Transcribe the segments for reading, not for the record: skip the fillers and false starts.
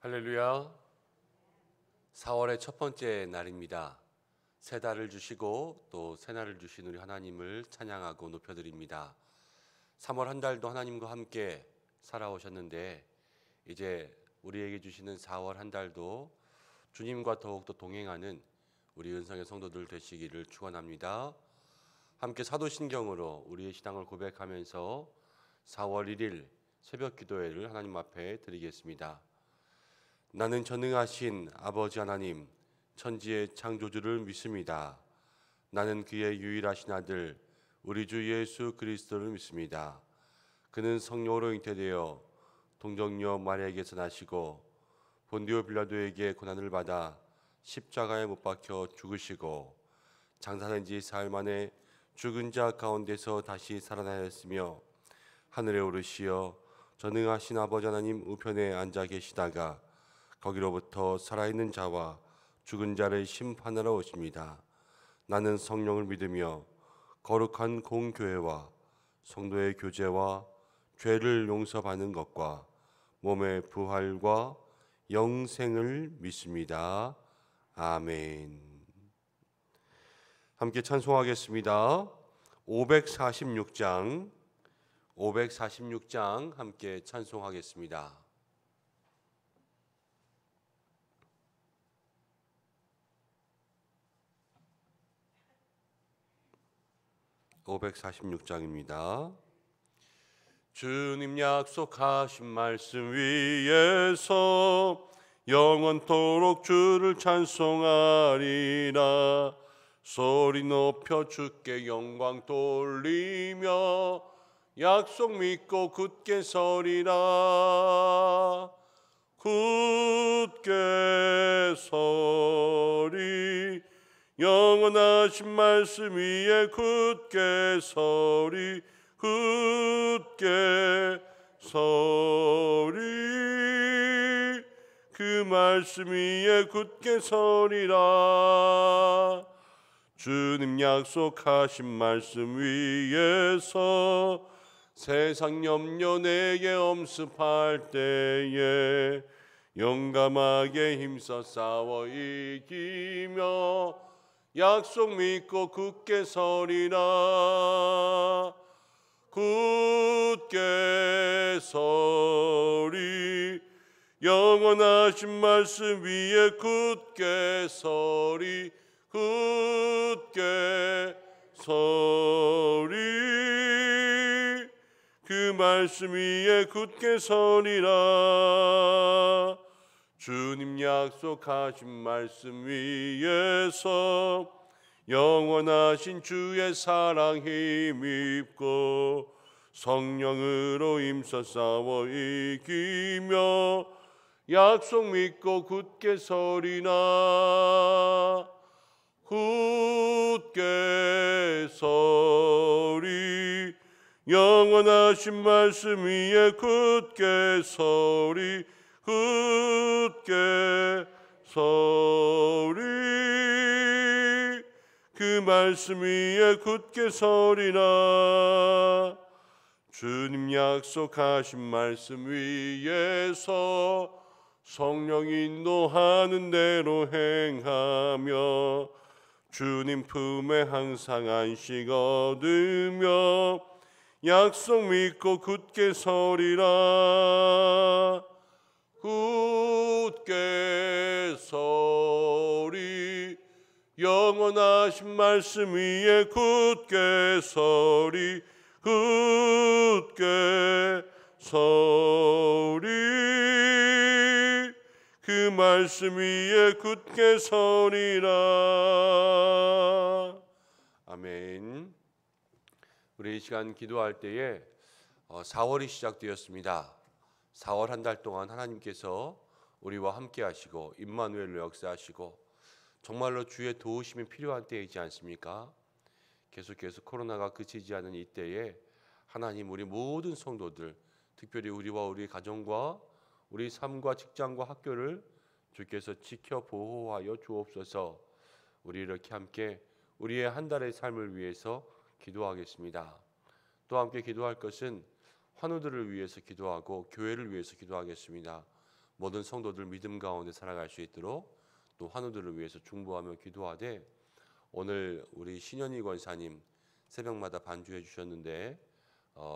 할렐루야. 4월의 첫 번째 날입니다. 새 달을 주시고 또 새날을 주신 우리 하나님을 찬양하고 높여드립니다. 3월 한 달도 하나님과 함께 살아오셨는데 이제 우리에게 주시는 4월 한 달도 주님과 더욱더 동행하는 우리 은성의 성도들 되시기를 축원합니다. 함께 사도신경으로 우리의 신앙을 고백하면서 4월 1일 새벽 기도회를 하나님 앞에 드리겠습니다. 나는 전능하신 아버지 하나님 천지의 창조주를 믿습니다. 나는 그의 유일하신 아들 우리 주 예수 그리스도를 믿습니다. 그는 성령으로 잉태되어 동정녀 마리아에게서 나시고 본디오 빌라도에게 고난을 받아 십자가에 못 박혀 죽으시고 장사된 지 사흘 만에 죽은 자 가운데서 다시 살아나셨으며 하늘에 오르시어 전능하신 아버지 하나님 우편에 앉아 계시다가 거기로부터 살아있는 자와 죽은 자를 심판하러 오십니다. 나는 성령을 믿으며 거룩한 공교회와 성도의 교제와 죄를 용서받는 것과 몸의 부활과 영생을 믿습니다. 아멘. 함께 찬송하겠습니다. 546장 함께 찬송하겠습니다. 546장입니다. 주님 약속하신 말씀 위에서 영원토록 주를 찬송하리라. 소리 높여 주께 영광 돌리며 약속 믿고 굳게 서리라. 굳게 서리 영원하신 말씀 위에 굳게 서리 굳게 서리 그 말씀 위에 굳게 서리라. 주님 약속하신 말씀 위에서 세상 염려 내게 엄습할 때에 용감하게 힘써 싸워 이기며 약속 믿고 굳게 서리라. 굳게 서리 영원하신 말씀 위에 굳게 서리 굳게 서리 그 말씀 위에 굳게 서리라. 주님 약속하신 말씀 위에서 영원하신 주의 사랑 힘입고 성령으로 힘써 싸워 이기며 약속 믿고 굳게 서리라. 굳게 서리 영원하신 말씀 위에 굳게 서리 굳게 서리 그 말씀 위에 굳게 서리라. 주님 약속하신 말씀 위에서 성령 인도하는 대로 행하며 주님 품에 항상 안식 얻으며 약속 믿고 굳게 서리라. 굳게 서리 영원하신 말씀 위에 굳게 서리 굳게 서리 그 말씀 위에 굳게 서리라. 아멘. 우리 이 시간 기도할 때에 4월이 시작되었습니다. 4월 한 달 동안 하나님께서 우리와 함께 하시고 임마누엘로 역사하시고 정말로 주의 도우심이 필요한 때이지 않습니까? 계속해서 코로나가 그치지 않은 이때에 하나님 우리 모든 성도들 특별히 우리와 우리 가정과 우리 삶과 직장과 학교를 주께서 지켜 보호하여 주옵소서. 우리 이렇게 함께 우리의 한 달의 삶을 위해서 기도하겠습니다. 또 함께 기도할 것은 환우들을 위해서 기도하고 교회를 위해서 기도하겠습니다. 모든 성도들 믿음 가운데 살아갈 수 있도록 또 환우들을 위해서 중보하며 기도하되, 오늘 우리 신현희 권사님 새벽마다 반주해 주셨는데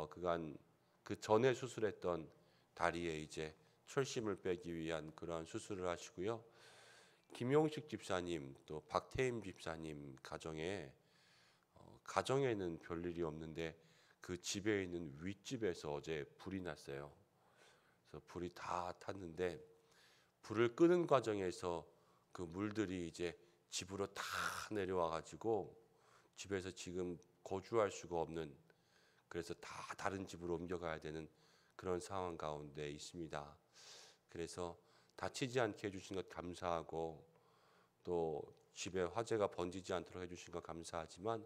그간 그 전에 수술했던 다리에 이제 철심을 빼기 위한 그러한 수술을 하시고요. 김용식 집사님 또 박태임 집사님 가정에는 별일이 없는데 그 집에 있는 윗집에서 어제 불이 났어요. 그래서 불이 다 탔는데 불을 끄는 과정에서 그 물들이 이제 집으로 다 내려와 가지고 집에서 지금 거주할 수가 없는, 그래서 다 다른 집으로 옮겨가야 되는 그런 상황 가운데 있습니다. 그래서 다치지 않게 해주신 것 감사하고 또 집에 화재가 번지지 않도록 해주신 것 감사하지만,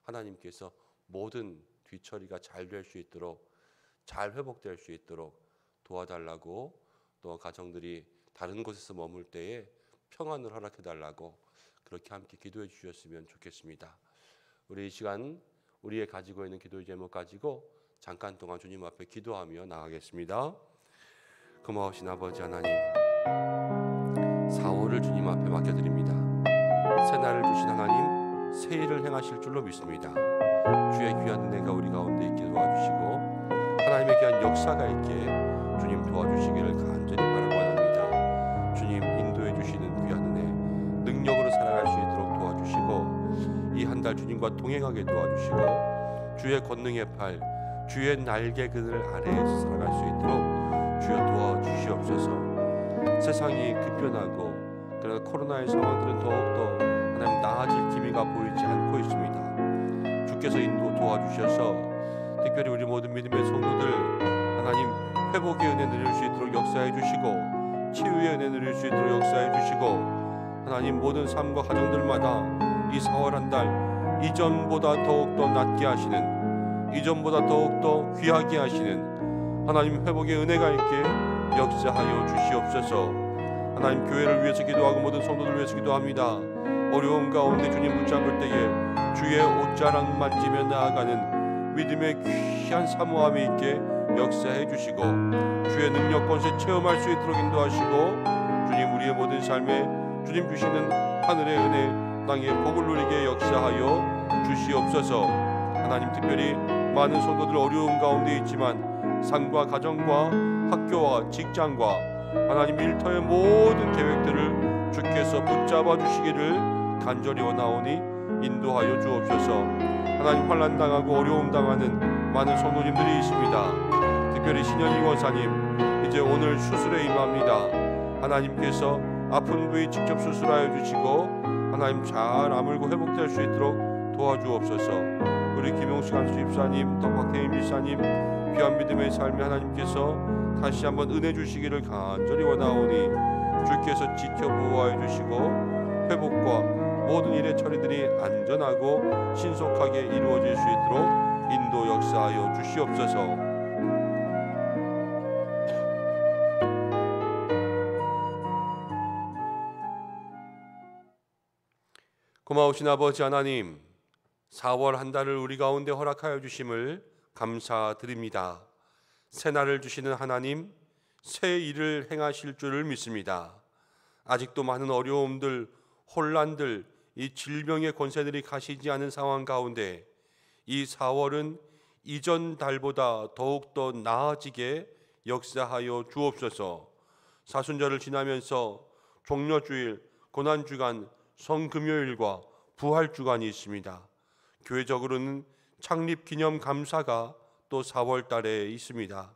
하나님께서 모든 뒤처리가 잘 될 수 있도록, 잘 회복될 수 있도록 도와달라고, 또 가정들이 다른 곳에서 머물 때에 평안을 허락해달라고 그렇게 함께 기도해 주셨으면 좋겠습니다. 우리 이 시간 우리의 가지고 있는 기도의 제목 가지고 잠깐 동안 주님 앞에 기도하며 나가겠습니다. 고마우신 아버지 하나님, 4월을 주님 앞에 맡겨드립니다. 새날을 주신 하나님, 새 일을 행하실 줄로 믿습니다. 주의 귀한 은혜가 우리 가운데 있게 도와주시고 하나님의 귀한 역사가 있게 주님 도와주시기를 간절히 바라고 합니다. 주님 인도해 주시는 귀한 은혜, 능력으로 살아갈 수 있도록 도와주시고, 이 한 달 주님과 동행하게 도와주시고, 주의 권능의 팔, 주의 날개 그늘 아래에서 살아갈 수 있도록 주여 도와주시옵소서. 세상이 급변하고 그러나 코로나의 상황들은 더욱더 하나님 나아질 기미가 보이지 않고 있습니다. 주께서 인도 도와주셔서 특별히 우리 모든 믿음의 성도들 하나님 회복의 은혜 누릴 수 있도록 역사해 주시고, 치유의 은혜 누릴 수 있도록 역사해 주시고, 하나님 모든 삶과 가정들마다 이 4월 한 달 이전보다 더욱더 낫게 하시는, 이전보다 더욱더 귀하게 하시는 하나님 회복의 은혜가 있게 역사하여 주시옵소서. 하나님 교회를 위해서 기도하고 모든 성도들을 위해서 기도합니다. 어려움 가운데 주님 붙잡을 때에 주의 옷자락 만지며 나아가는 믿음의 귀한 사모함이 있게 역사해 주시고, 주의 능력 권세 체험할 수 있도록 인도하시고, 주님 우리의 모든 삶에 주님 주시는 하늘의 은혜, 땅의 복을 누리게 역사하여 주시옵소서. 하나님 특별히 많은 성도들 어려움 가운데 있지만 삶과 가정과 학교와 직장과 하나님 일터의 모든 계획들을 주께서 붙잡아 주시기를 간절히 원하오니 인도하여 주옵소서. 하나님 환난 당하고 어려움 당하는 많은 성도님들이 있습니다. 특별히 신현희 권사님 이제 오늘 수술에 임합니다. 하나님께서 아픈 부위 직접 수술하여 주시고 하나님 잘 아물고 회복될 수 있도록 도와주옵소서. 우리 김용식 안수 집사님, 또 박태임 집사님 귀한 믿음의 삶에 하나님께서 다시 한번 은혜 주시기를 간절히 원하오니 주께서 지켜 보호하여 주시고 회복과 모든 일의 처리들이 안전하고 신속하게 이루어질 수 있도록 인도 역사하여 주시옵소서. 고마우신 아버지 하나님, 4월 한 달을 우리 가운데 허락하여 주심을 감사드립니다. 새날을 주시는 하나님, 새 일을 행하실 줄을 믿습니다. 아직도 많은 어려움들, 혼란들, 이 질병의 권세들이 가시지 않은 상황 가운데 이 4월은 이전 달보다 더욱더 나아지게 역사하여 주옵소서. 사순절을 지나면서 종려주일, 고난주간, 성금요일과 부활주간이 있습니다. 교회적으로는 창립기념감사가 또 4월 달에 있습니다.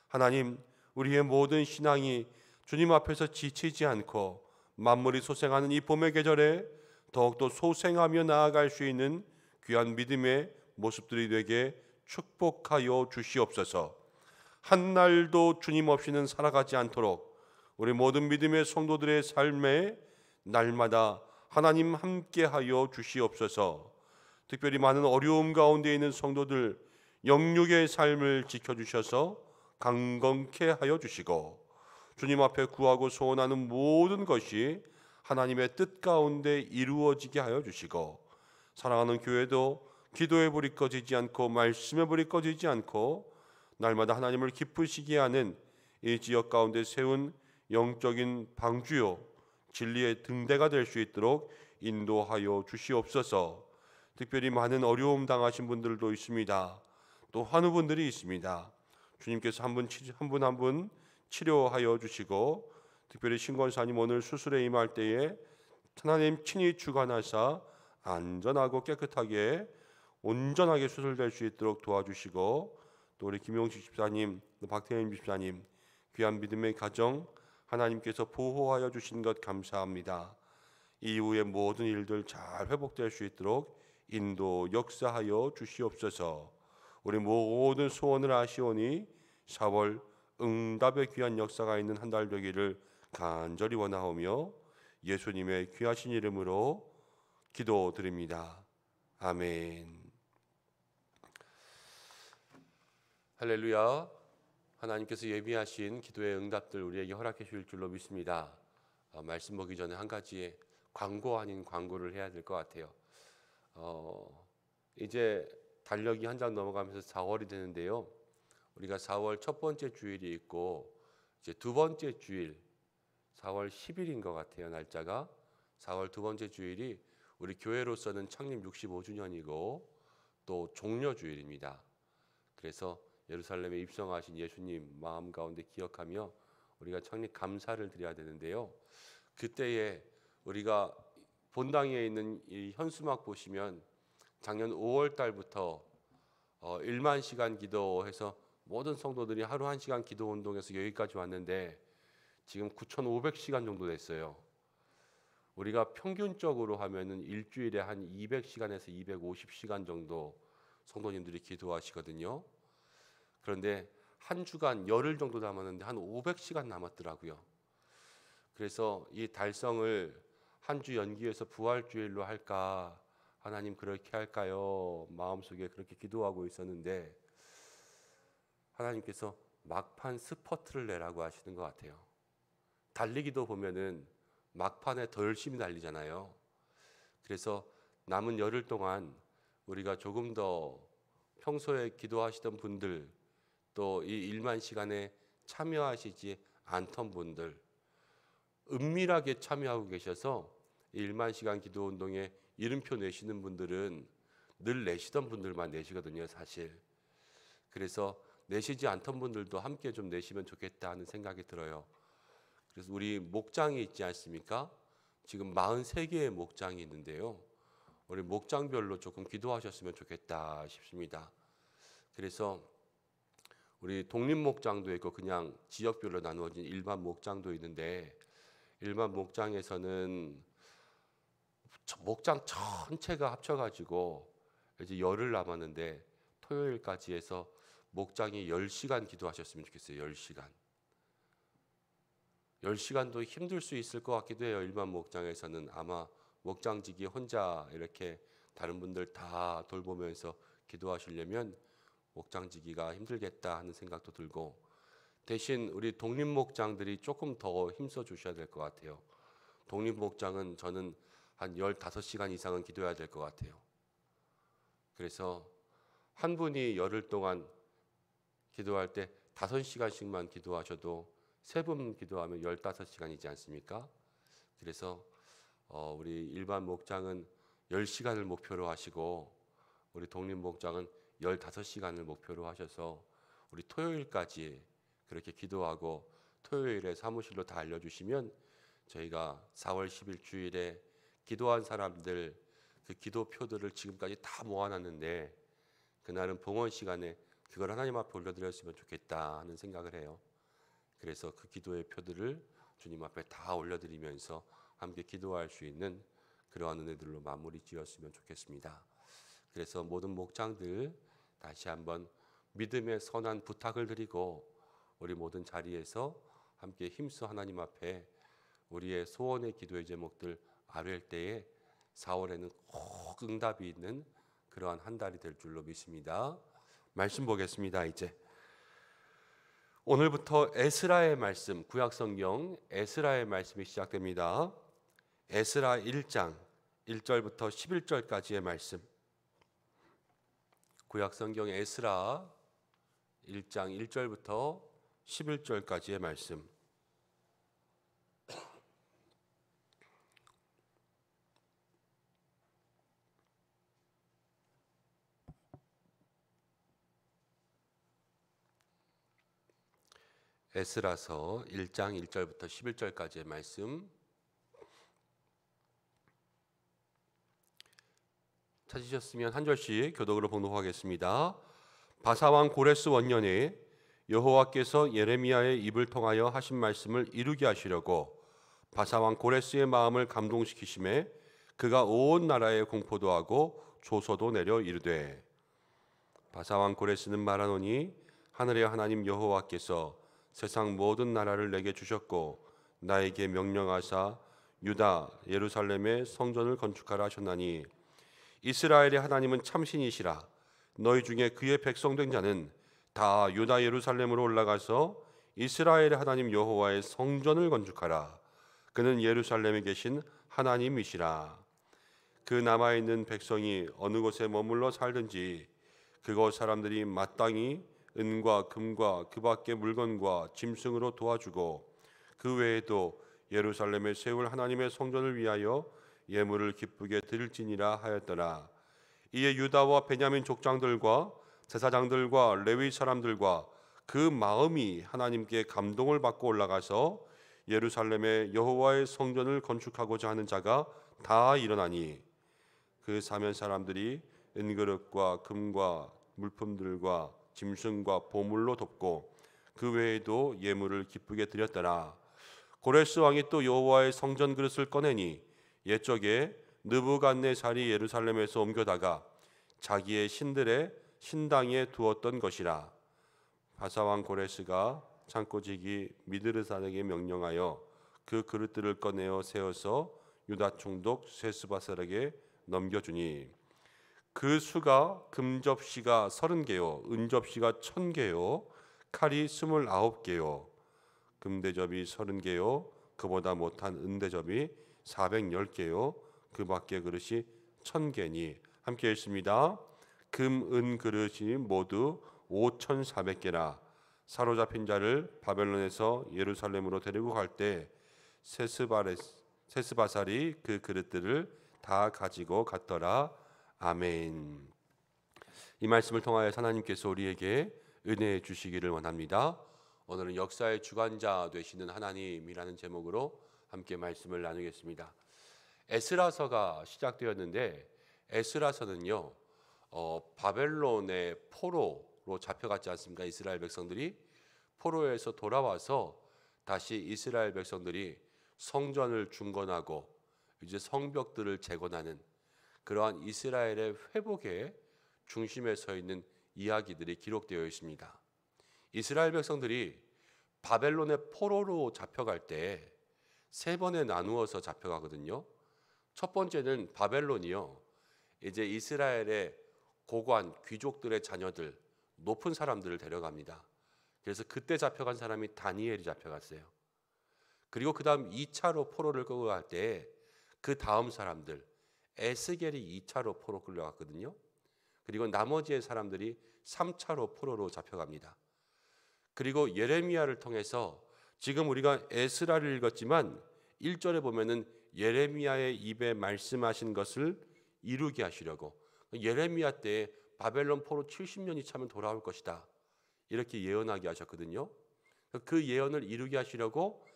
하나님, 우리의 모든 신앙이 주님 앞에서 지치지 않고 만물이 소생하는 이 봄의 계절에 더욱더 소생하며 나아갈 수 있는 귀한 믿음의 모습들이 되게 축복하여 주시옵소서. 한 날도 주님 없이는 살아가지 않도록 우리 모든 믿음의 성도들의 삶에 날마다 하나님 함께하여 주시옵소서. 특별히 많은 어려움 가운데 있는 성도들 영육의 삶을 지켜주셔서 강건케 하여 주시고, 주님 앞에 구하고 소원하는 모든 것이 하나님의 뜻 가운데 이루어지게 하여 주시고, 사랑하는 교회도 기도의 불이 꺼지지 않고 말씀의 불이 꺼지지 않고 날마다 하나님을 기쁘시게 하는 이 지역 가운데 세운 영적인 방주요 진리의 등대가 될 수 있도록 인도하여 주시옵소서. 특별히 많은 어려움 당하신 분들도 있습니다. 또 환우분들이 있습니다. 주님께서 한 분 한 분 치료하여 주시고, 특별히 신권사님 오늘 수술에 임할 때에 하나님 친히 주관하사 안전하고 깨끗하게 온전하게 수술될 수 있도록 도와주시고, 또 우리 김용식 집사님, 박태현 집사님 귀한 믿음의 가정 하나님께서 보호하여 주신 것 감사합니다. 이후의 모든 일들 잘 회복될 수 있도록 인도 역사하여 주시옵소서. 우리 모든 소원을 아시오니 4월 응답의 귀한 역사가 있는 한 달 되기를 간절히 원하오며 예수님의 귀하신 이름으로 기도드립니다. 아멘. 할렐루야. 하나님께서 예비하신 기도의 응답들 우리에게 허락해 주실 줄로 믿습니다. 말씀 보기 전에 한 가지 광고 아닌 광고를 해야 될 것 같아요. 이제 달력이 한 장 넘어가면서 4월이 되는데요. 우리가 4월 첫 번째 주일이 있고 이제 두 번째 주일 4월 10일인 것 같아요. 날짜가 4월 두 번째 주일이 우리 교회로서는 창립 65주년이고 또 종려 주일입니다. 그래서 예루살렘에 입성하신 예수님 마음 가운데 기억하며 우리가 창립 감사를 드려야 되는데요. 그때에 우리가 본당에 있는 이 현수막 보시면 작년 5월 달부터 1만 시간 기도해서 모든 성도들이 하루 1시간 기도 운동에서 여기까지 왔는데 지금 9,500시간 정도 됐어요. 우리가 평균적으로 하면은 일주일에 한 200시간에서 250시간 정도 성도님들이 기도하시거든요. 그런데 한 주간 열흘 정도 남았는데 한 500시간 남았더라고요. 그래서 이 달성을 한 주 연기해서 부활주일로 할까, 하나님 그렇게 할까요? 마음속에 그렇게 기도하고 있었는데 하나님께서 막판 스퍼트를 내라고 하시는 것 같아요. 달리기도 보면은 막판에 더 열심히 달리잖아요. 그래서 남은 열흘 동안 우리가 조금 더 평소에 기도하시던 분들, 또 이 1만 시간에 참여하시지 않던 분들, 은밀하게 참여하고 계셔서 이 1만 시간 기도 운동에 이름표 내시는 분들은 늘 내시던 분들만 내시거든요, 사실. 그래서 내시지 않던 분들도 함께 좀 내시면 좋겠다 하는 생각이 들어요. 그래서 우리 목장이 있지 않습니까? 지금 43개의 목장이 있는데요. 우리 목장별로 조금 기도하셨으면 좋겠다 싶습니다. 그래서 우리 독립목장도 있고 그냥 지역별로 나누어진 일반 목장도 있는데, 일반 목장에서는 목장 전체가 합쳐가지고 이제 열흘 남았는데 토요일까지 해서 목장이 10시간 기도하셨으면 좋겠어요. 10시간. 10시간도 힘들 수 있을 것 같기도 해요. 일반 목장에서는 아마 목장직이 혼자 이렇게 다른 분들 다 돌보면서 기도하시려면 목장지기가 힘들겠다 하는 생각도 들고, 대신 우리 독립목장들이 조금 더 힘써 주셔야 될 것 같아요. 독립목장은 저는 한 15시간 이상은 기도해야 될 것 같아요. 그래서 한 분이 열흘 동안 기도할 때 5시간씩만 기도하셔도 세 분 기도하면 15시간이지 않습니까? 그래서 우리 일반 목장은 10시간을 목표로 하시고 우리 독립목장은 15시간을 목표로 하셔서 우리 토요일까지 그렇게 기도하고 토요일에 사무실로 다 알려주시면 저희가 4월 10일 주일에 기도한 사람들 그 기도표들을 지금까지 다 모아놨는데 그날은 봉헌 시간에 그걸 하나님 앞에 올려드렸으면 좋겠다 하는 생각을 해요. 그래서 그 기도의 표들을 주님 앞에 다 올려드리면서 함께 기도할 수 있는 그러한 은혜들로 마무리 지었으면 좋겠습니다. 그래서 모든 목장들 다시 한번 믿음의 선한 부탁을 드리고 우리 모든 자리에서 함께 힘써 하나님 앞에 우리의 소원의 기도의 제목들 아뢰일 때에 4월에는 꼭 응답이 있는 그러한 한 달이 될 줄로 믿습니다. 말씀 보겠습니다. 이제 오늘부터 에스라의 말씀, 구약성경 에스라의 말씀이 시작됩니다. 에스라 1장 1절부터 11절까지의 말씀. 구약성경 에스라 1장 1절부터 11절까지의 말씀. 에스라서 1장 1절부터 11절까지의 말씀 찾으셨으면 한 절씩 교독으로 봉독하겠습니다. 바사왕 고레스 원년에 여호와께서 예레미야의 입을 통하여 하신 말씀을 이루게 하시려고 바사왕 고레스의 마음을 감동시키심에 그가 온 나라에 공포도 하고 조서도 내려 이르되, 바사왕 고레스는 말하노니 하늘의 하나님 여호와께서 세상 모든 나라를 내게 주셨고 나에게 명령하사 유다 예루살렘에 성전을 건축하라 하셨나니, 이스라엘의 하나님은 참신이시라. 너희 중에 그의 백성 된 자는 다 유다 예루살렘으로 올라가서 이스라엘의 하나님 여호와의 성전을 건축하라. 그는 예루살렘에 계신 하나님이시라. 그 남아있는 백성이 어느 곳에 머물러 살든지 그곳 사람들이 마땅히 은과 금과 그 밖의 물건과 짐승으로 도와주고, 그 외에도 예루살렘에 세울 하나님의 성전을 위하여 예물을 기쁘게 드릴지니라 하였더라. 이에 유다와 베냐민 족장들과 제사장들과 레위 사람들과 그 마음이 하나님께 감동을 받고 올라가서 예루살렘에 여호와의 성전을 건축하고자 하는 자가 다 일어나니, 그 사면 사람들이 은그릇과 금과 물품들과 짐승과 보물로 돕고 그 외에도 예물을 기쁘게 드렸더라. 고레스 왕이 또 여호와의 성전 그릇을 꺼내니 옛적에 느부갓네살이 예루살렘에서 옮겨다가 자기의 신들의 신당에 두었던 것이라. 바사왕 고레스가 창고지기 미드르산에게 명령하여 그 그릇들을 꺼내어 세워서 유다 총독 셋스바살에게 넘겨주니, 그 수가 금접시가 30개요 은접시가 1000개요 칼이 29개요 금대접이 30개요 그보다 못한 은대접이 410개요 그 밖의 그릇이 1000개니. 함께 읽습니다. 금, 은 그릇이 모두 5400개라. 사로잡힌 자를 바벨론에서 예루살렘으로 데리고 갈 때 세스바살이 그 그릇들을 다 가지고 갔더라. 아멘. 이 말씀을 통하여 하나님께서 우리에게 은혜 주시기를 원합니다. 오늘은 역사의 주관자 되시는 하나님이라는 제목으로 함께 말씀을 나누겠습니다. 에스라서가 시작되었는데, 에스라서는요 바벨론의 포로로 잡혀갔지 않습니까? 이스라엘 백성들이 포로에서 돌아와서 다시 이스라엘 백성들이 성전을 중건하고 이제 성벽들을 재건하는 그러한 이스라엘의 회복의 중심에 서 있는 이야기들이 기록되어 있습니다. 이스라엘 백성들이 바벨론의 포로로 잡혀갈 때 세 번에 나누어서 잡혀가거든요. 첫 번째는 바벨론이요 이제 이스라엘의 고관 귀족들의 자녀들 높은 사람들을 데려갑니다. 그래서 그때 잡혀간 사람이 다니엘이 잡혀갔어요. 그리고 그 다음 2차로 포로를 끌고 갈 때 그 다음 사람들 에스겔이 2차로 포로 끌려갔거든요. 그리고 나머지의 사람들이 3차로 포로로 잡혀갑니다. 그리고 예레미야를 통해서 지금 우리가 에스라를 읽었지만 1절에 보면은 예레미야의 입에 말씀하신 것을 이루게 하시려고, 예레미야 때 바벨론 포로 70년이 차면 돌아올 것이다 이렇게 예언하게 하셨거든요. 그 예언을 이루게 하시려고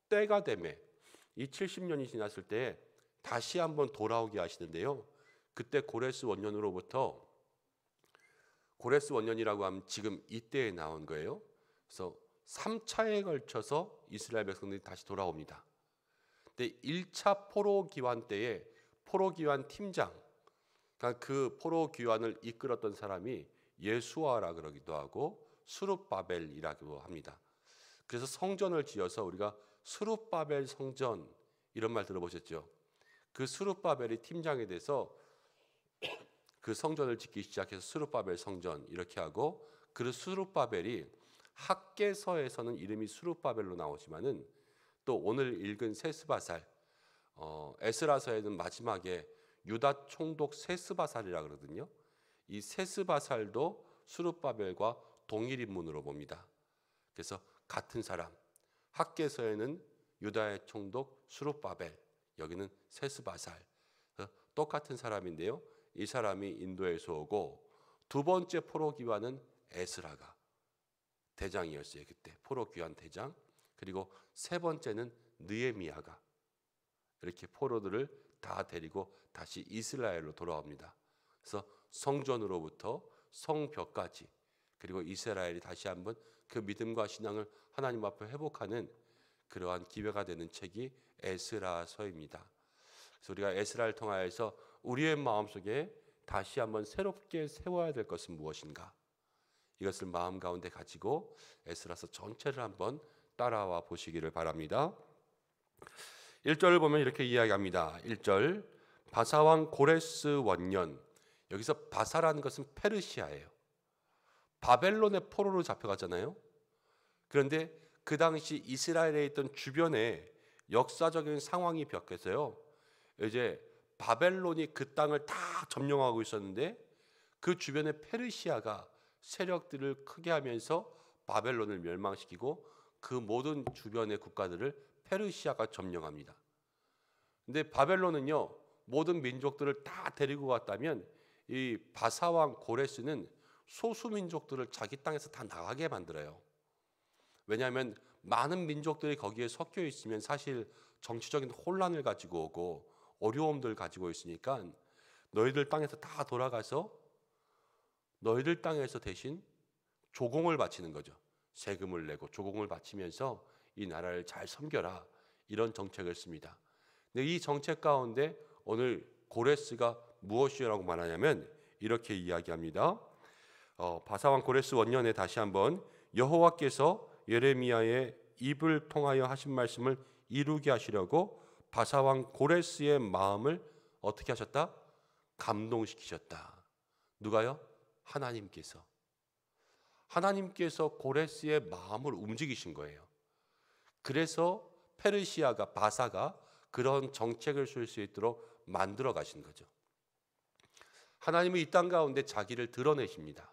때가 되매 이 70년이 지났을 때 다시 한번 돌아오게 하시는데요. 그때 고레스 원년으로부터, 고레스 원년이라고 하면 지금 이때에 나온 거예요. 그래서 3차에 걸쳐서 이스라엘 백성들이 다시 돌아옵니다. 근데 1차 포로 기환 때에 포로 기환 팀장, 그러니까 그 포로 기환을 이끌었던 사람이 예수아라 그러기도 하고 스룹바벨이라고 합니다. 그래서 성전을 지어서 우리가 스룹바벨 성전 이런 말 들어보셨죠? 그 스룹바벨이 팀장이 돼서 그 성전을 짓기 시작해서 스룹바벨 성전 이렇게 하고, 그 스룹바벨이 학개서에서는 이름이 스룹바벨로 나오지만은 또 오늘 읽은 세스바살, 에스라서에는 마지막에 유다 총독 세스바살이라 그러거든요. 이 세스바살도 스룹바벨과 동일 인물으로 봅니다. 그래서 같은 사람, 학개서에는 유다의 총독 스룹바벨, 여기는 세스바살, 똑같은 사람인데요. 이 사람이 인도에서 오고 두 번째 포로 기환은 에스라가 대장이었어요. 그때 포로 귀환 대장. 그리고 세 번째는 느헤미야가 이렇게 포로들을 다 데리고 다시 이스라엘로 돌아옵니다. 그래서 성전으로부터 성벽까지, 그리고 이스라엘이 다시 한번 그 믿음과 신앙을 하나님 앞에 회복하는 그러한 기회가 되는 책이 에스라서입니다. 그래서 우리가 에스라를 통하여서 우리의 마음속에 다시 한번 새롭게 세워야 될 것은 무엇인가? 이것을 마음 가운데 가지고 에스라서 전체를 한번 따라와 보시기를 바랍니다. 1절을 보면 이렇게 이야기합니다. 1절, 바사왕 고레스 원년. 여기서 바사라는 것은 페르시아예요. 바벨론의 포로로 잡혀갔잖아요. 그런데 그 당시 이스라엘에 있던 주변에 역사적인 상황이 벽해서요, 이제 바벨론이 그 땅을 다 점령하고 있었는데 그 주변에 페르시아가 세력들을 크게 하면서 바벨론을 멸망시키고 그 모든 주변의 국가들을 페르시아가 점령합니다. 근데 바벨론은요, 모든 민족들을 다 데리고 갔다면 이 바사왕 고레스는 소수 민족들을 자기 땅에서 다 나가게 만들어요. 왜냐하면 많은 민족들이 거기에 섞여 있으면 사실 정치적인 혼란을 가지고 오고 어려움들 가지고 있으니까 너희들 땅에서 다 돌아가서 너희들 땅에서 대신 조공을 바치는 거죠. 세금을 내고 조공을 바치면서 이 나라를 잘 섬겨라, 이런 정책을 씁니다. 근데 이 정책 가운데 오늘 고레스가 무엇이라고 말하냐면 이렇게 이야기합니다. 바사왕 고레스 원년에 다시 한번 여호와께서 예레미야의 입을 통하여 하신 말씀을 이루게 하시려고 바사왕 고레스의 마음을 어떻게 하셨다? 감동시키셨다. 누가요? 하나님께서. 하나님께서 고레스의 마음을 움직이신 거예요. 그래서 페르시아가, 바사가 그런 정책을 쓸 수 있도록 만들어 가신 거죠. 하나님은 이 땅 가운데 자기를 드러내십니다.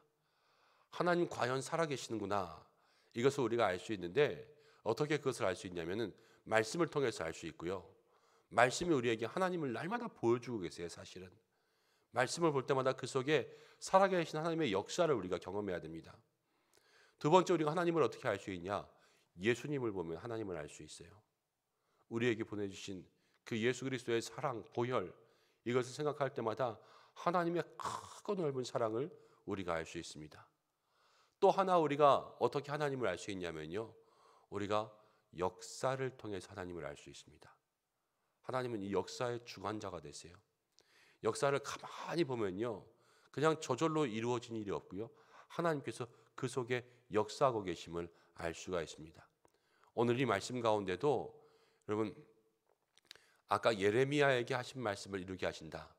하나님 과연 살아계시는구나, 이것을 우리가 알 수 있는데 어떻게 그것을 알 수 있냐면은 말씀을 통해서 알 수 있고요. 말씀이 우리에게 하나님을 날마다 보여주고 계세요. 사실은 말씀을 볼 때마다 그 속에 살아계신 하나님의 역사를 우리가 경험해야 됩니다. 두 번째, 우리가 하나님을 어떻게 알 수 있냐? 예수님을 보면 하나님을 알 수 있어요. 우리에게 보내주신 그 예수 그리스도의 사랑, 보혈, 이것을 생각할 때마다 하나님의 크고 넓은 사랑을 우리가 알 수 있습니다. 또 하나 우리가 어떻게 하나님을 알 수 있냐면요, 우리가 역사를 통해서 하나님을 알 수 있습니다. 하나님은 이 역사의 주관자가 되세요. 역사를 가만히 보면요, 그냥 저절로 이루어진 일이 없고요, 하나님께서 그 속에 역사하고 계심을 알 수가 있습니다. 오늘 이 말씀 가운데도 여러분, 아까 예레미야에게 하신 말씀을 이루게 하신다.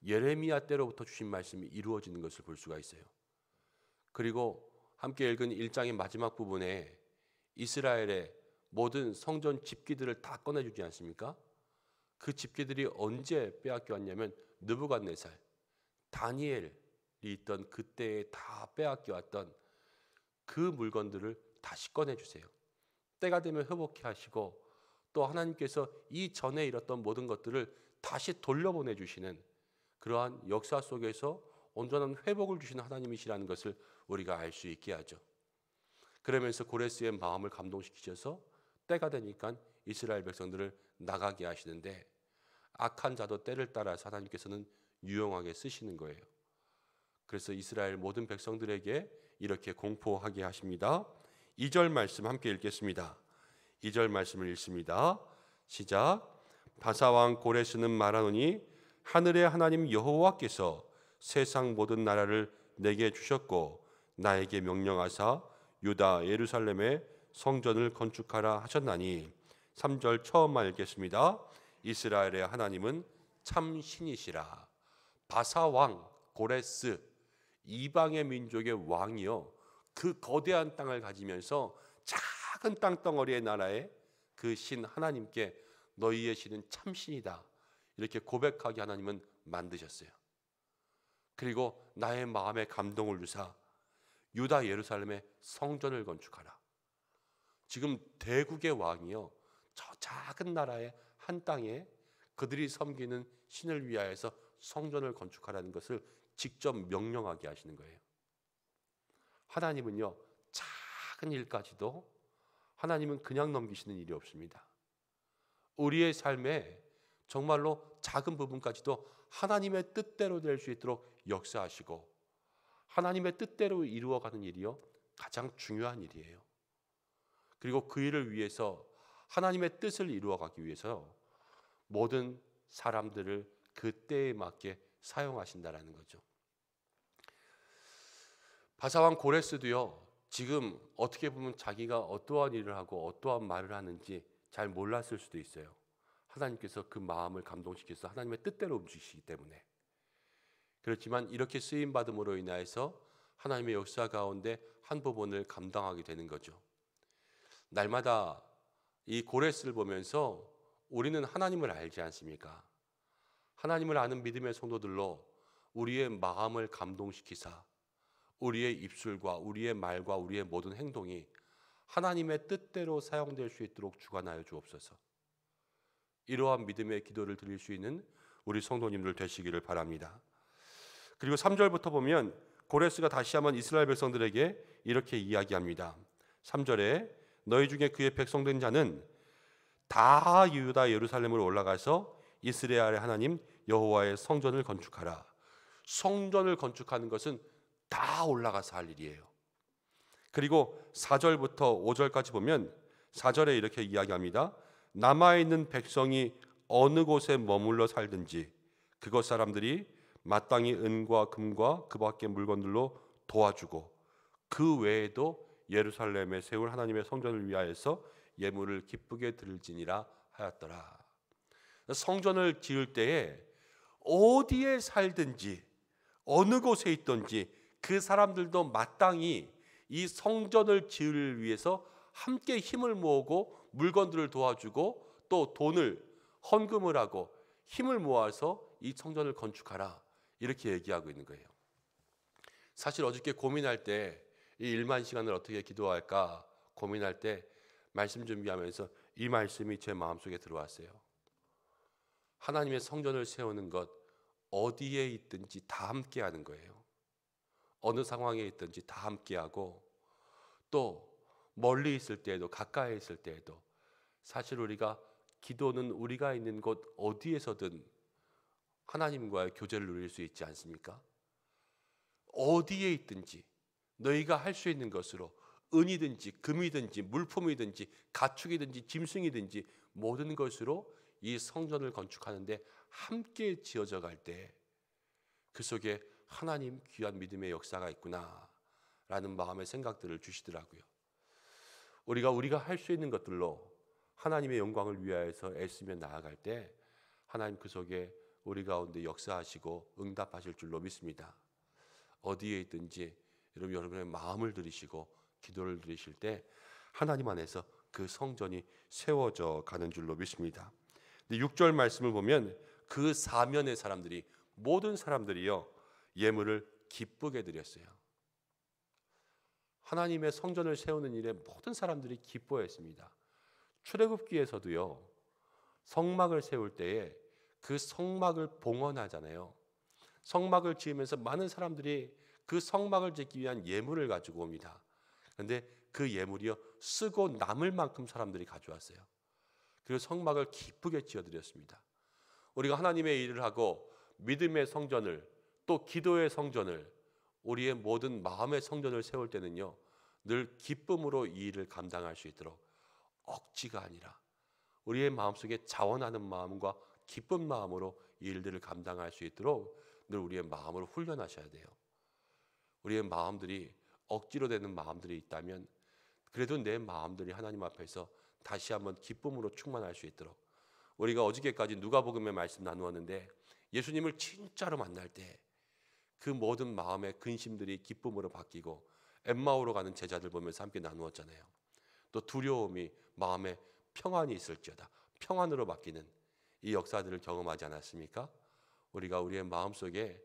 예레미야 때로부터 주신 말씀이 이루어지는 것을 볼 수가 있어요. 그리고 함께 읽은 1장의 마지막 부분에 이스라엘의 모든 성전 집기들을 다 꺼내주지 않습니까? 그 집기들이 언제 빼앗겨 왔냐면 느부갓네살, 다니엘이 있던 그때에 다 빼앗겨 왔던 그 물건들을 다시 꺼내주세요. 때가 되면 회복해 하시고 또 하나님께서 이전에 잃었던 모든 것들을 다시 돌려보내주시는 그러한 역사 속에서 온전한 회복을 주시는 하나님이시라는 것을 우리가 알 수 있게 하죠. 그러면서 고레스의 마음을 감동시키셔서 때가 되니까 이스라엘 백성들을 나가게 하시는데 악한 자도 때를 따라서 하나님께서는 유용하게 쓰시는 거예요. 그래서 이스라엘 모든 백성들에게 이렇게 공포하게 하십니다. 2절 말씀 함께 읽겠습니다. 2절 말씀을 읽습니다. 시작. 바사왕 고레스는 말하노니 하늘의 하나님 여호와께서 세상 모든 나라를 내게 주셨고 나에게 명령하사 유다 예루살렘에 성전을 건축하라 하셨나니. 3절 처음만 읽겠습니다. 이스라엘의 하나님은 참 신이시라. 바사왕 고레스, 이방의 민족의 왕이요, 그 거대한 땅을 가지면서 작은 땅덩어리의 나라에 그 신 하나님께 너희의 신은 참신이다, 이렇게 고백하게 하나님은 만드셨어요. 그리고 나의 마음에 감동을 주사 유다 예루살렘에 성전을 건축하라. 지금 대국의 왕이요, 저 작은 나라의 한 땅에 그들이 섬기는 신을 위하여서 성전을 건축하라는 것을 직접 명령하게 하시는 거예요. 하나님은요, 작은 일까지도 하나님은 그냥 넘기시는 일이 없습니다. 우리의 삶에 정말로 작은 부분까지도 하나님의 뜻대로 될 수 있도록 역사하시고 하나님의 뜻대로 이루어가는 일이요 가장 중요한 일이에요. 그리고 그 일을 위해서 하나님의 뜻을 이루어가기 위해서 모든 사람들을 그 때에 맞게 사용하신다라는 거죠. 바사왕 고레스도요, 지금 어떻게 보면 자기가 어떠한 일을 하고 어떠한 말을 하는지 잘 몰랐을 수도 있어요. 하나님께서 그 마음을 감동시켜서 하나님의 뜻대로 움직이시기 때문에. 그렇지만 이렇게 쓰임받음으로 인하여서 하나님의 역사 가운데 한 부분을 감당하게 되는 거죠. 날마다 이 고레스를 보면서 우리는 하나님을 알지 않습니까? 하나님을 아는 믿음의 성도들로 우리의 마음을 감동시키사 우리의 입술과 우리의 말과 우리의 모든 행동이 하나님의 뜻대로 사용될 수 있도록 주관하여 주옵소서. 이러한 믿음의 기도를 드릴 수 있는 우리 성도님들 되시기를 바랍니다. 그리고 3절부터 보면 고레스가 다시 한번 이스라엘 백성들에게 이렇게 이야기합니다. 3절에 너희 중에 그의 백성된 자는 다 유다 예루살렘으로 올라가서 이스라엘의 하나님 여호와의 성전을 건축하라. 성전을 건축하는 것은 다 올라가서 할 일이에요. 그리고 4절부터 5절까지 보면 4절에 이렇게 이야기합니다. 남아있는 백성이 어느 곳에 머물러 살든지 그곳 사람들이 마땅히 은과 금과 그 밖의 물건들로 도와주고 그 외에도 예루살렘에 세울 하나님의 성전을 위하여서 예물을 기쁘게 드릴지니라 하였더라. 성전을 지을 때에 어디에 살든지 어느 곳에 있든지 그 사람들도 마땅히 이 성전을 지을 위해서 함께 힘을 모으고 물건들을 도와주고 또 돈을 헌금을 하고 힘을 모아서 이 성전을 건축하라 이렇게 얘기하고 있는 거예요. 사실 어저께 고민할 때 이 1만 시간을 어떻게 기도할까 고민할 때 말씀 준비하면서 이 말씀이 제 마음속에 들어왔어요. 하나님의 성전을 세우는 것 어디에 있든지 다 함께 하는 거예요. 어느 상황에 있든지 다 함께하고 또 멀리 있을 때에도 가까이 있을 때에도 사실 우리가 기도는 우리가 있는 곳 어디에서든 하나님과의 교제를 누릴 수 있지 않습니까? 어디에 있든지 너희가 할 수 있는 것으로 은이든지 금이든지 물품이든지 가축이든지 짐승이든지 모든 것으로 이 성전을 건축하는데 함께 지어져 갈 때 그 속에 하나님 귀한 믿음의 역사가 있구나라는 마음의 생각들을 주시더라고요. 우리가 할 수 있는 것들로 하나님의 영광을 위하여서 애쓰며 나아갈 때 하나님 그 속에 우리 가운데 역사하시고 응답하실 줄로 믿습니다. 어디에 있든지 여러분의 마음을 들이시고 기도를 드리실 때 하나님 안에서 그 성전이 세워져 가는 줄로 믿습니다. 6절 말씀을 보면 그 사면의 사람들이 모든 사람들이요 예물을 기쁘게 드렸어요. 하나님의 성전을 세우는 일에 모든 사람들이 기뻐했습니다. 출애굽기에서도요 성막을 세울 때에 그 성막을 봉헌하잖아요. 성막을 지으면서 많은 사람들이 그 성막을 짓기 위한 예물을 가지고 옵니다. 그런데 그 예물이요 쓰고 남을 만큼 사람들이 가져왔어요. 그리고 성막을 기쁘게 지어드렸습니다. 우리가 하나님의 일을 하고 믿음의 성전을 또 기도의 성전을 우리의 모든 마음의 성전을 세울 때는요 늘 기쁨으로 이 일을 감당할 수 있도록 억지가 아니라 우리의 마음속에 자원하는 마음과 기쁜 마음으로 이 일들을 감당할 수 있도록 늘 우리의 마음을 훈련하셔야 돼요. 우리의 마음들이 억지로 되는 마음들이 있다면 그래도 내 마음들이 하나님 앞에서 다시 한번 기쁨으로 충만할 수 있도록 우리가 어저께까지 누가복음의 말씀 나누었는데 예수님을 진짜로 만날 때 그 모든 마음의 근심들이 기쁨으로 바뀌고 엠마오로 가는 제자들 보면서 함께 나누었잖아요. 또 두려움이 마음에 평안이 있을지어다 평안으로 바뀌는 이 역사들을 경험하지 않았습니까? 우리가 우리의 마음속에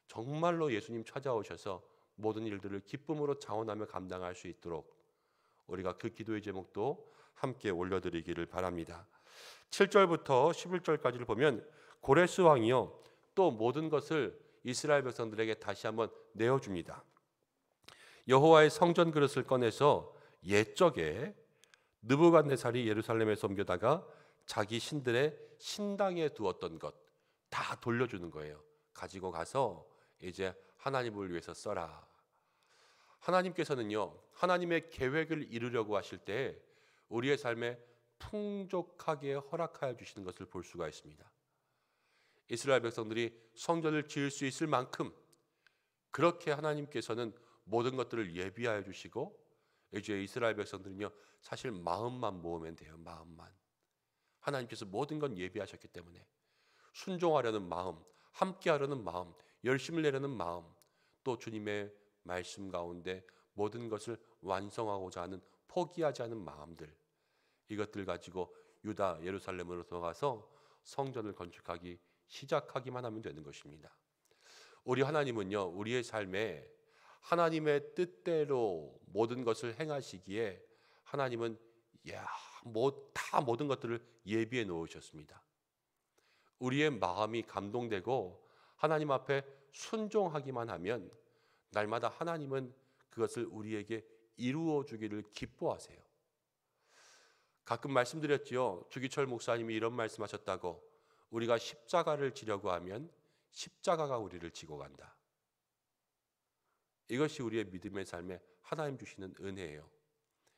정말로 예수님 찾아오셔서 모든 일들을 기쁨으로 자원하며 감당할 수 있도록 우리가 그 기도의 제목도 함께 올려드리기를 바랍니다. 7절부터 11절까지를 보면 고레스 왕이요 또 모든 것을 이스라엘 백성들에게 다시 한번 내어줍니다. 여호와의 성전 그릇을 꺼내서 옛적에 느부갓네살이 예루살렘에서 옮겨다가 자기 신들의 신당에 두었던 것 다 돌려주는 거예요. 가지고 가서 이제 하나님을 위해서 써라. 하나님께서는요, 하나님의 계획을 이루려고 하실 때 우리의 삶에 풍족하게 허락하여 주시는 것을 볼 수가 있습니다. 이스라엘 백성들이 성전을 지을 수 있을 만큼 그렇게 하나님께서는 모든 것들을 예비하여 주시고, 이제 이스라엘 백성들은요, 사실 마음만 모으면 돼요. 마음만. 하나님께서 모든 건 예비하셨기 때문에 순종하려는 마음, 함께하려는 마음, 열심을 내려는 마음, 또 주님의 말씀 가운데 모든 것을 완성하고자 하는, 포기하지 않은 마음들, 이것들 가지고 유다 예루살렘으로 들어가서 성전을 건축하기 시작하기만 하면 되는 것입니다. 우리 하나님은요, 우리의 삶에 하나님의 뜻대로 모든 것을 행하시기에 하나님은 다 모든 것들을 예비해 놓으셨습니다. 우리의 마음이 감동되고 하나님 앞에 순종하기만 하면 날마다 하나님은 그것을 우리에게 이루어 주기를 기뻐하세요. 가끔 말씀드렸지요. 주기철 목사님이 이런 말씀하셨다고. 우리가 십자가를 지려고 하면 십자가가 우리를 지고 간다. 이것이 우리의 믿음의 삶에 하나님 주시는 은혜예요.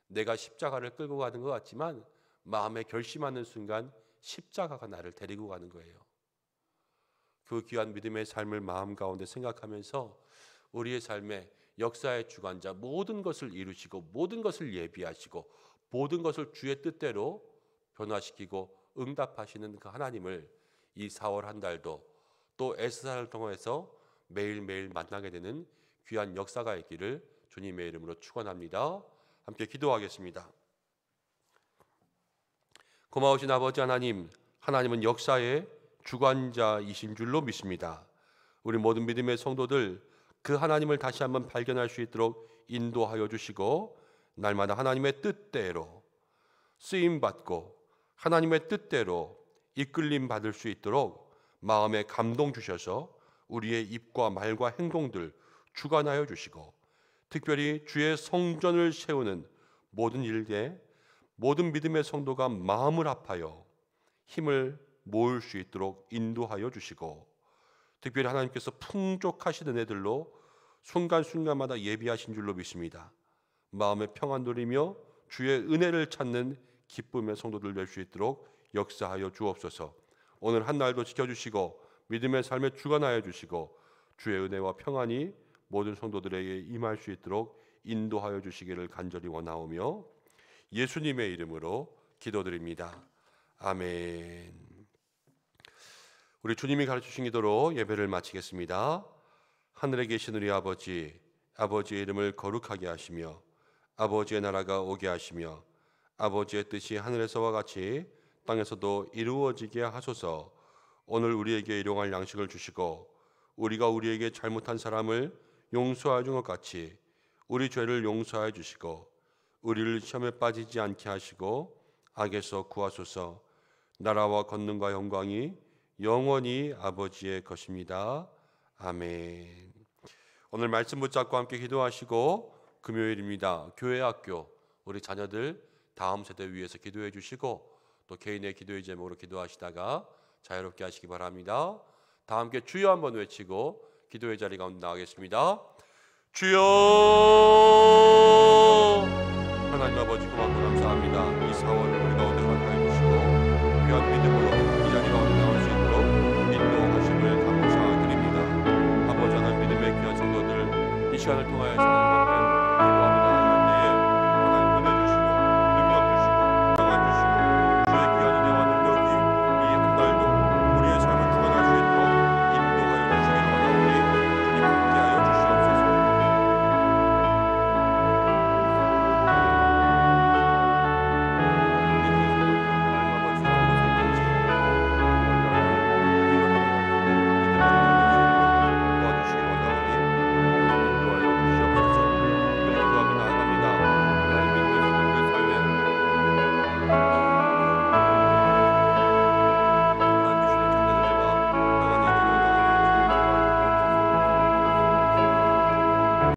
내가 십자가를 끌고 가는 것 같지만 마음에 결심하는 순간 십자가가 나를 데리고 가는 거예요. 그 귀한 믿음의 삶을 마음 가운데 생각하면서 우리의 삶에 역사의 주관자, 모든 것을 이루시고 모든 것을 예비하시고 모든 것을 주의 뜻대로 변화시키고 응답하시는 그 하나님을 이 4월 한 달도 또 에스사를 통해서 매일매일 만나게 되는 귀한 역사가 있기를 주님의 이름으로 축원합니다. 함께 기도하겠습니다. 고마우신 아버지 하나님, 하나님은 역사의 주관자이신 줄로 믿습니다. 우리 모든 믿음의 성도들 그 하나님을 다시 한번 발견할 수 있도록 인도하여 주시고 날마다 하나님의 뜻대로 쓰임받고 하나님의 뜻대로 이끌림 받을 수 있도록 마음에 감동 주셔서 우리의 입과 말과 행동들 주관하여 주시고 특별히 주의 성전을 세우는 모든 일에 모든 믿음의 성도가 마음을 합하여 힘을 모을 수 있도록 인도하여 주시고 특별히 하나님께서 풍족하신 은혜들로 순간순간마다 예비하신 줄로 믿습니다. 마음의 평안 누리며 주의 은혜를 찾는 기쁨의 성도들 될 수 있도록 역사하여 주옵소서. 오늘 한 날도 지켜주시고 믿음의 삶에 주관하여 주시고 주의 은혜와 평안이 모든 성도들에게 임할 수 있도록 인도하여 주시기를 간절히 원하오며 예수님의 이름으로 기도드립니다. 아멘. 우리 주님이 가르치신 기도로 예배를 마치겠습니다. 하늘에 계신 우리 아버지, 아버지의 이름을 거룩하게 하시며 아버지의 나라가 오게 하시며 아버지의 뜻이 하늘에서와 같이 땅에서도 이루어지게 하소서. 오늘 우리에게 일용할 양식을 주시고 우리가 우리에게 잘못한 사람을 용서하여 준 것 같이 우리 죄를 용서하여 주시고 우리를 시험에 빠지지 않게 하시고 악에서 구하소서. 나라와 권능과 영광이 영원히 아버지의 것입니다. 아멘. 오늘 말씀 붙잡고 함께 기도하시고 금요일입니다. 교회 학교 우리 자녀들 다음 세대 위해서 기도해 주시고 또 개인의 기도의 제목으로 기도하시다가 자유롭게 하시기 바랍니다. 다 함께 주여 한번 외치고 기도의 자리 가운데 나가겠습니다. 주여. 하나님 아버지 고맙고 감사합니다.